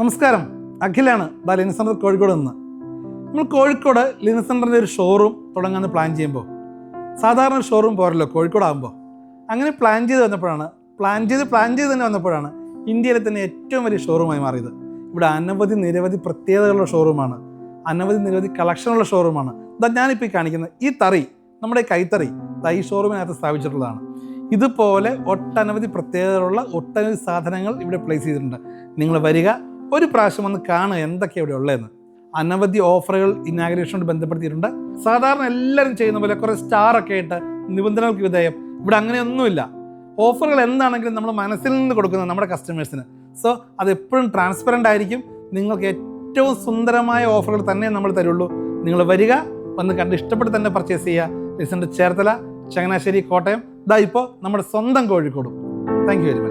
നമസ്കാരം, അഖിലാണ് linen centre Kozhikode നിന്ന്. നമ്മൾ കോഴിക്കോട് ലിനൻ സെൻ്ററിൻ്റെ ഒരു ഷോറൂം തുടങ്ങാമെന്ന് പ്ലാൻ ചെയ്യുമ്പോൾ സാധാരണ ഒരു ഷോറൂം പോരല്ലോ കോഴിക്കോടാകുമ്പോൾ. അങ്ങനെ പ്ലാൻ ചെയ്ത് തന്നെ വന്നപ്പോഴാണ് ഇന്ത്യയിലെ തന്നെ ഏറ്റവും വലിയ ഷോറൂമായി മാറിയത്. ഇവിടെ നിരവധി പ്രത്യേകതകളുള്ള ഷോറൂമാണ്, നിരവധി കളക്ഷനുള്ള ഷോറൂമാണ്. ഞാനിപ്പോൾ ഈ കാണിക്കുന്നത് ഈ തറി, നമ്മുടെ കൈത്തറി ഈ ഷോറൂമിനകത്ത് സ്ഥാപിച്ചിട്ടുള്ളതാണ്. ഇതുപോലെ ഒട്ടനവധി പ്രത്യേകതകളുള്ള ഒട്ടനവധി സാധനങ്ങൾ ഇവിടെ പ്ലേസ് ചെയ്തിട്ടുണ്ട്. നിങ്ങൾ വരിക, ഒരു പ്രാവശ്യം വന്ന് കാണുക എന്തൊക്കെയാണ് ഇവിടെ ഉള്ളതെന്ന്. അനവധി ഓഫറുകൾ ഇനാഗുറേഷനോട് ബന്ധപ്പെടുത്തിയിട്ടുണ്ട്. സാധാരണ എല്ലാവരും ചെയ്യുന്ന പോലെ കുറേ സ്റ്റാറൊക്കെ ആയിട്ട് നിബന്ധനകൾക്ക് വിധേയം. ഇവിടെ അങ്ങനെയൊന്നുമില്ല. ഓഫറുകൾ എന്താണെങ്കിലും നമ്മൾ മനസ്സിൽ നിന്ന് കൊടുക്കുന്നത് നമ്മുടെ കസ്റ്റമേഴ്സിന്. സോ അതെപ്പോഴും ട്രാൻസ്പെറൻ്റ് ആയിരിക്കും. നിങ്ങൾക്ക് ഏറ്റവും സുന്ദരമായ ഓഫറുകൾ തന്നെ നമ്മൾ തരുള്ളൂ. നിങ്ങൾ വരിക, വന്ന് കണ്ട് ഇഷ്ടപ്പെട്ട് തന്നെ പർച്ചേസ് ചെയ്യുക. ചേർത്തല, ചങ്ങനാശ്ശേരി, കോട്ടയം, ഇപ്പോൾ നമ്മുടെ സ്വന്തം കോഴിക്കോടും. Thank you very much.